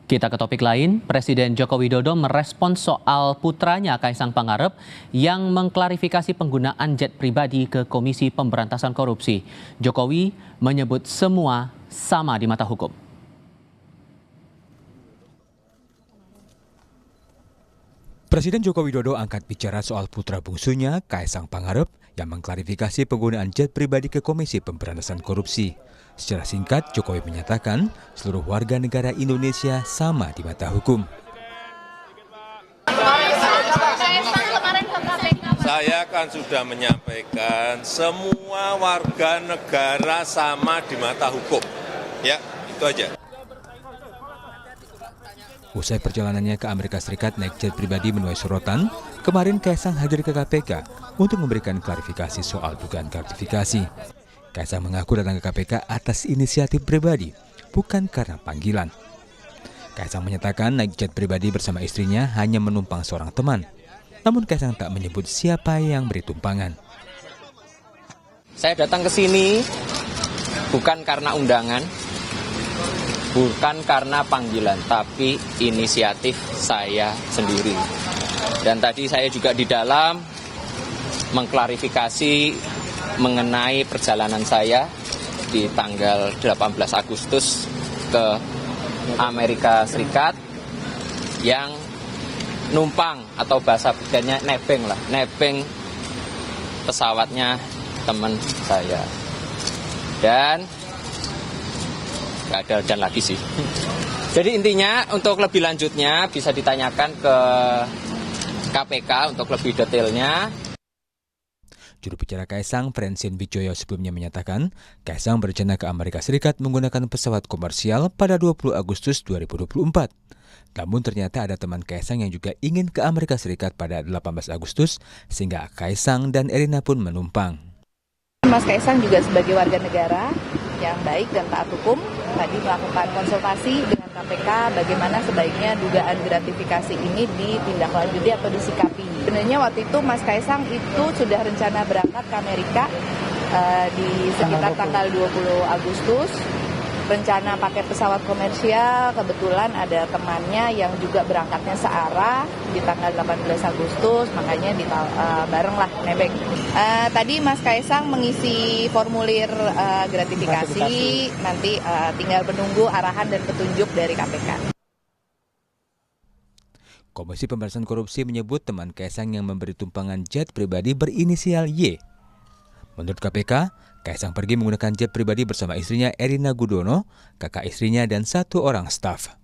Kita ke topik lain, Presiden Joko Widodo merespons soal putranya Kaisang Pangarep yang mengklarifikasi penggunaan jet pribadi ke Komisi Pemberantasan Korupsi. Jokowi menyebut semua sama di mata hukum. Presiden Joko Widodo angkat bicara soal putra bungsunya Kaisang Pangarep yang mengklarifikasi penggunaan jet pribadi ke Komisi Pemberantasan Korupsi. Secara singkat, Jokowi menyatakan seluruh warga negara Indonesia sama di mata hukum. Saya kan sudah menyampaikan semua warga negara sama di mata hukum. Ya, itu aja. Usai perjalanannya ke Amerika Serikat naik jet pribadi menuai sorotan, kemarin Kaisang hadir ke KPK untuk memberikan klarifikasi soal dugaan gratifikasi. Kaisang mengaku datang ke KPK atas inisiatif pribadi, bukan karena panggilan. Kaisang menyatakan naik jet pribadi bersama istrinya hanya menumpang seorang teman. Namun Kaisang tak menyebut siapa yang beri tumpangan. Saya datang ke sini bukan karena undangan, bukan karena panggilan, tapi inisiatif saya sendiri. Dan tadi saya juga di dalam mengklarifikasi mengenai perjalanan saya di tanggal 18 Agustus ke Amerika Serikat yang numpang atau bahasa bedanya nebeng pesawatnya teman saya. Dan nggak ada dan lagi sih. Jadi intinya untuk lebih lanjutnya bisa ditanyakan ke KPK untuk lebih detailnya. Juru bicara Kaisang, Francine Wijaya sebelumnya menyatakan, Kaisang berencana ke Amerika Serikat menggunakan pesawat komersial pada 20 Agustus 2024. Namun ternyata ada teman Kaisang yang juga ingin ke Amerika Serikat pada 18 Agustus, sehingga Kaisang dan Erina pun menumpang. Mas Kaisang juga sebagai warga negara yang baik dan taat hukum, tadi melakukan konsultasi dengan KPK bagaimana sebaiknya dugaan gratifikasi ini ditindaklanjuti atau disikapi. Sebenarnya waktu itu Mas Kaisang itu sudah rencana berangkat ke Amerika di sekitar tanggal 20 Agustus. Rencana pakai pesawat komersial, kebetulan ada temannya yang juga berangkatnya searah di tanggal 18 Agustus, makanya bareng lah nebeng. Tadi Mas Kaisang mengisi formulir gratifikasi, nanti tinggal menunggu arahan dan petunjuk dari KPK. Komisi Pemberantasan Korupsi menyebut teman Kaisang yang memberi tumpangan jet pribadi berinisial Y. Menurut KPK, Kaisang pergi menggunakan jet pribadi bersama istrinya Erina Gudono, kakak istrinya, dan satu orang staf.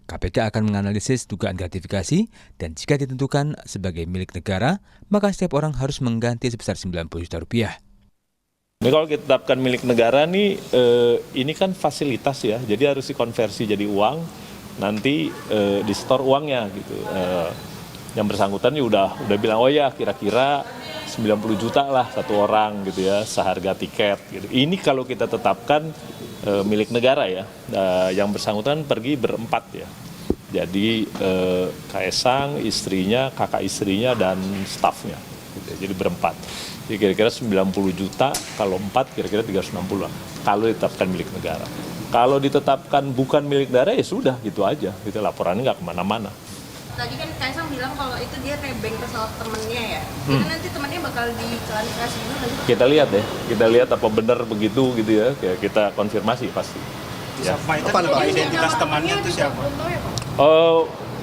KPK akan menganalisis dugaan gratifikasi dan jika ditentukan sebagai milik negara, maka setiap orang harus mengganti sebesar 90 juta rupiah. Ini kalau kita tetapkan milik negara nih, ini kan fasilitas ya, jadi harus dikonversi jadi uang, nanti di-store uangnya gitu. Yang bersangkutan ya udah bilang, oh ya kira-kira 90 juta lah satu orang gitu ya, seharga tiket gitu. Ini kalau kita tetapkan milik negara ya, yang bersangkutan pergi berempat ya. Jadi Kaisang, istrinya, kakak istrinya, dan stafnya gitu. Jadi berempat. Jadi kira-kira 90 juta, kalau 4 kira-kira 360 lah. Kalau ditetapkan milik negara. Kalau ditetapkan bukan milik negara ya sudah gitu aja. Gitu, laporannya nggak kemana-mana. Tadi kan Kaisang bilang kalau itu dia nebeng pesawat temennya ya. Itu nanti temennya bakal diklarifikasi dulu nanti. Kita lihat ya, kita lihat apa benar begitu gitu ya. Kita konfirmasi pasti. Ya. Apa identitas temannya itu siapa?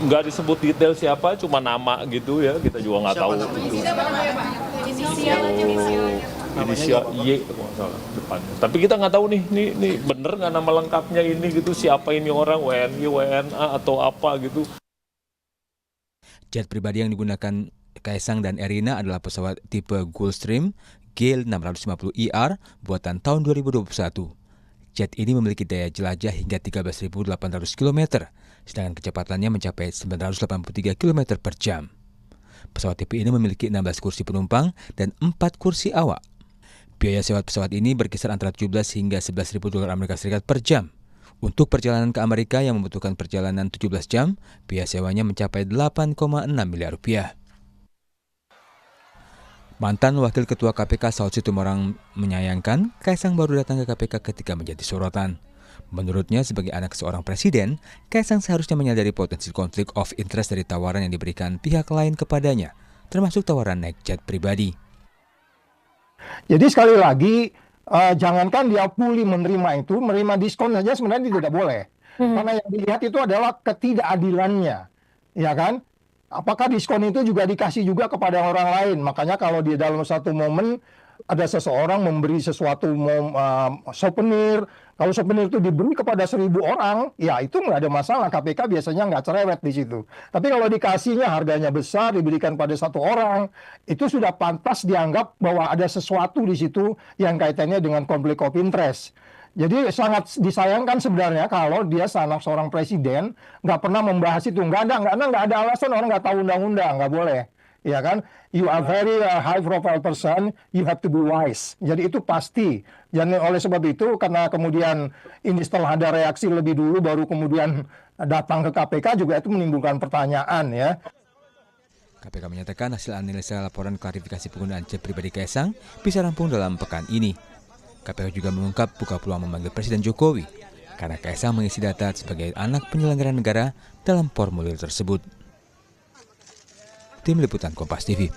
Nggak disebut detail siapa, cuma nama gitu ya. Kita juga nggak tahu. Inisial Y depannya. Tapi kita nggak tahu nih bener nggak nama lengkapnya ini gitu, siapa ini orang, WNI, WNA atau apa gitu. Jet pribadi yang digunakan Kaisang dan Erina adalah pesawat tipe Gulfstream G650ER buatan tahun 2021. Jet ini memiliki daya jelajah hingga 13.800 km, sedangkan kecepatannya mencapai 983 km per jam. Pesawat tipe ini memiliki 16 kursi penumpang dan 4 kursi awak. Biaya sewa pesawat ini berkisar antara 17 hingga 11.000 dolar Amerika Serikat per jam. Untuk perjalanan ke Amerika yang membutuhkan perjalanan 17 jam, biaya sewanya mencapai 8,6 miliar rupiah. Mantan Wakil Ketua KPK Saud Situmorang menyayangkan Kaisang baru datang ke KPK ketika menjadi sorotan. Menurutnya, sebagai anak seorang presiden, Kaisang seharusnya menyadari potensi konflik of interest dari tawaran yang diberikan pihak lain kepadanya, termasuk tawaran naik jet pribadi. Jadi sekali lagi, jangankan dia fully menerima itu, menerima diskon saja sebenarnya tidak boleh. Karena yang dilihat itu adalah ketidakadilannya, ya kan? Apakah diskon itu juga dikasih juga kepada orang lain? Makanya kalau di dalam satu momen ada seseorang memberi sesuatu souvenir, kalau souvenir itu diberi kepada 1.000 orang, ya itu nggak ada masalah. KPK biasanya nggak cerewet di situ. Tapi kalau dikasihnya harganya besar, diberikan pada satu orang, itu sudah pantas dianggap bahwa ada sesuatu di situ yang kaitannya dengan konflik of interest. Jadi sangat disayangkan sebenarnya kalau dia seorang presiden nggak pernah membahas itu. Nggak ada alasan, orang nggak tahu undang-undang, nggak boleh. Ya kan, you are very high profile person, you have to be wise. Jadi itu pasti. Dan oleh sebab itu, karena kemudian ini setelah ada reaksi lebih dulu, baru kemudian datang ke KPK, juga itu menimbulkan pertanyaan ya. KPK menyatakan hasil analisa laporan klarifikasi penggunaan jet pribadi Kaisang bisa rampung dalam pekan ini. KPK juga mengungkap buka peluang memanggil Presiden Jokowi karena Kaisang mengisi data sebagai anak penyelenggara negara dalam formulir tersebut. Tim Liputan Kompas TV.